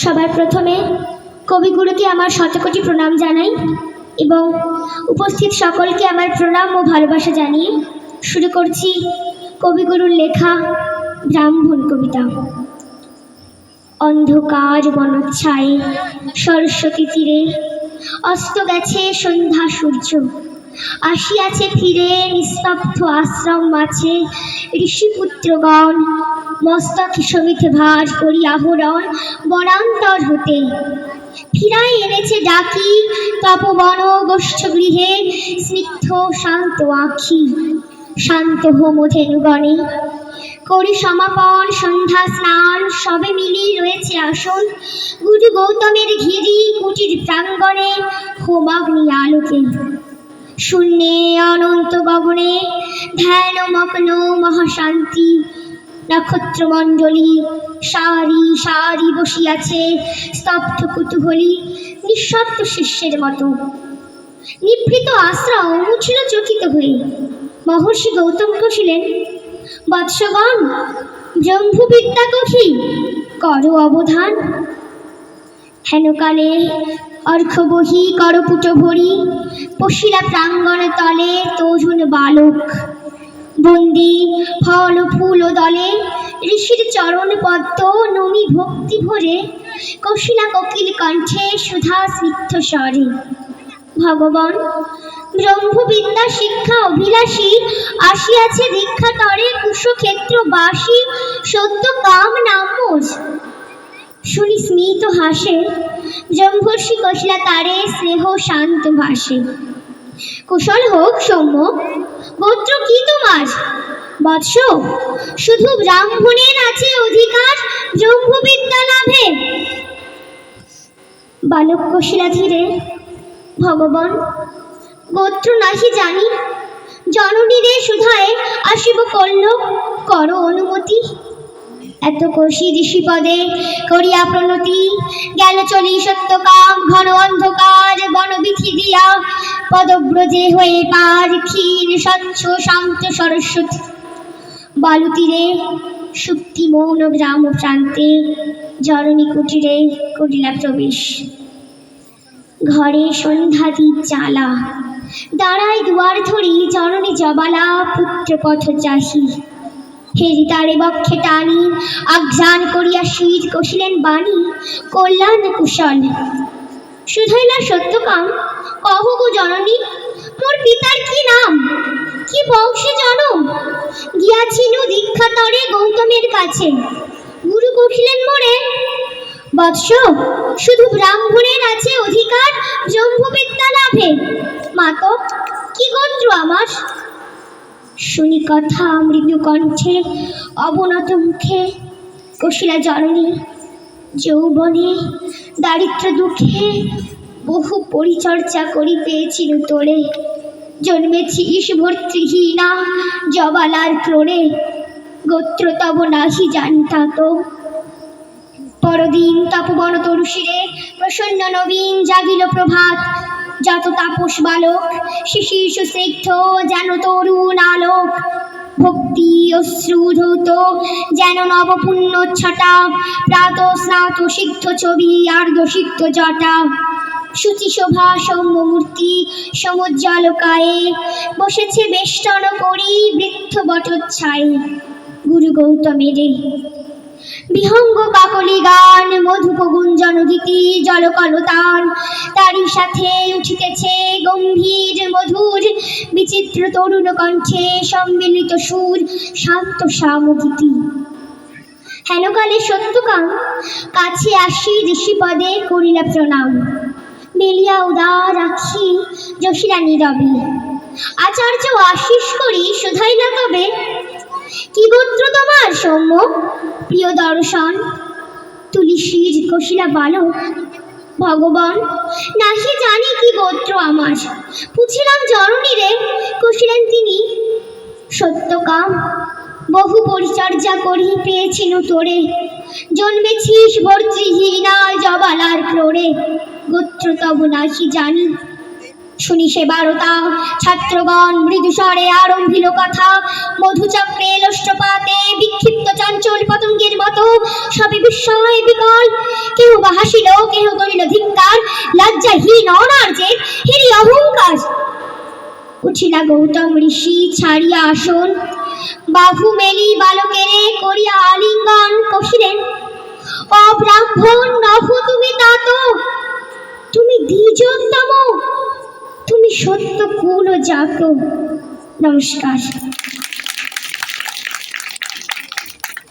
সবার প্রথমে কবিগুরুকে আমার শতকোটি প্রণাম জানাই এবং উপস্থিত সকলকে আমার প্রণাম ও ভালোবাসা জানিয়ে শুরু করছি কবিগুরুর লেখা ব্রাহ্মণ কবিতা। অন্ধকার বনচ্ছায়ে সরস্বতী তীরে অস্ত গেছে সন্ধ্যা সূর্য, আসিয়াছে ফিরে নিস্তব্ধ আশ্রম মাঝে ঋষিপুত্রগণ, মস্তক সমিত ভার করি আহরণ বনান্তর হতে। ফিরাই এনেছে ডাকি তপবন গোষ্ঠ গৃহে স্নিগ্ধ শান্ত আখি, শান্ত হোমধেনুগণে করি সমাপন সন্ধ্যা স্নান, সবে মিলি রয়েছে আসন গুরু গৌতমের ঘিরি কুটির প্রাঙ্গণে হোমাগ্নি আলোকে। শূন্যে অনন্ত গগনে ধ্যানমগ্ন মহাশান্তি, নক্ষত্রমণ্ডলী সারি সারি বসিয়াছে স্তব্ধ কুতূহলী নিঃশব্দ শিষ্যের মতো। নিভৃত আশ্রম উঠিল চকিত হয়ে, মহর্ষি গৌতম কহিলেন, বৎসগণ, ব্রহ্মবিদ্যা কহি কর অবধান। হেনকালে অর্ঘ্যবহি করপুট ভরি পশিলা প্রাঙ্গণ তলে তরুণ বালক, বন্দি ফল ফুল দলে ঋষির চরণ পদ্ম নমি ভক্তি ভরে কশিলা কোকিল কণ্ঠে সুধা স্নিগ্ধ স্বরে। ভগবান, ব্রহ্মবিদ্যা শিক্ষা অভিলাষী আসিয়াছে দীক্ষা তরে কুশক্ষেত্রবাসী সত্য কাম নামোজ। শুনি স্মিত হাসে ব্রহ্মর্ষি কহিলা তারে স্নেহ শান্ত ভাসে। কুশল হোক সৌম্য, গোত্র কি তোমার? বৎস, শুধু ব্রাহ্মণের আছে অধিকার ব্রহ্মবিদ্যা লাভে। বালক কহিলা ধীরে, ভগবান, গোত্র নাহি জানি, জননীরে সুধায় আসিব করল, কর অনুমতি। এত কষি ঋষিপদে করিয়া প্রণতি, গেল চলি সত্যকাম ঘন অন্ধকার বনবিধি দিয়া পদব্রজে হয়ে পার ক্ষীর স্বচ্ছ শান্ত সরস্বতী। বালুতীরে সুপ্তি মৌন গ্রাম প্রান্তে জননী কুটিরে করিলা প্রবেশ। ঘরে সন্ধ্যাদীপ জ্বালা, দাঁড়ায় দুয়ার ধরি জননী জবালা পুত্র পথ চাহি। হেরি তারে বক্ষে টানি আঘ্রাণ করিয়া শির কষিলেন বাণী কল্যাণ কুশল। শুধাইলা সত্যকাম, কহ গো জননী, মোর পিতার কি নাম, কি বংশে জনম? গিয়াছিনু দীক্ষা তরে গৌতমের কাছে, গুরু কহিলেন মোরে, বৎস, শুধু ব্রাহ্মণের আছে অধিকার ব্রহ্মবিদ্যা লাভে। মাতো, কি গোত্র আমার? শুনি কথা মৃদু কণ্ঠে অবনত মুখে কহিলা জননী, যৌবনে দারিদ্র দুঃখে বহু পরিচর্যা করি পেয়েছিল তোরে, জন্মেছিস ভর্তৃহীনা জবালার ক্রোড়ে, গোত্র তব নাহি জানিতা তো। পরদিন তপবন তরুশিরে প্রসন্ন নবীন জাগিল প্রভাত, যত তাপস বালক শিশির সুস্নিগ্ধ যেন তরুণ আলোক। ভক্তি অশ্রু ধৌত যেন নবপুণ্য ছটা, প্রাত স্নাত সিদ্ধ ছবি আর্ধ সিদ্ধ জটা। শুচি শোভা সৌম্য মূর্তি সমুজ্জ্বলকায়ে, বসেছে বেষ্টন করি বৃদ্ধ বটচ্ছায়ে। গুরু গৌতমেরে বিহঙ্গ কাকলি গান মধুপ গুঞ্জন গীতি জলকলতান, তারই সাথে উঠিতেছে গম্ভীর মধুর বিচিত্র তরুণ কণ্ঠে সম্মিলিত সুর শান্ত সামগীতি। হেনকালে সত্যকাম কাছে আসি ঋষিপদে করিলা প্রণাম, মেলিয়া উদার আখি যশিলা নীরবে। আচার্য আশিস করি শুধাইলা তবে, কি গোত্র তোমার সৌম্য, প্রিয় দর্শন? তুলি শির কহিলা বালক, ভগবান, নাহি জানি কি গোত্র আমার। পুছিলাম জননীরে, কহিলেন তিনি, সত্যকাম, বহু পরিচর্যা করি পেয়েছিল তোরে, জন্মেছিস ভর্তৃহীনা জবালার ক্রোড়ে, গোত্র তব নাহি জানি। শুনি সে বারতা ছাত্রগণ মৃদুস্বরে আরম্ভিল কথা, মধুচক্রে লোষ্টপাতে বিক্ষিপ্ত চঞ্চল পতঙ্গের মতো সবে বিস্ময় বিকল। কেহ বা হাসিল, কেহ করিল ধিক্কার, লজ্জাহীন অনার্যের হেরি অহংকার। উঠিলা গৌতম ঋষি ছাড়িয়া আসন, বাহু মেলি বালকেরে করিয়া আলিঙ্গন কহিলেন, অব্রাহ্মণ নহ তুমি তাত, তুমি দ্বিজোত্তম, তুমি সত্য কুল জাত। নমস্কার।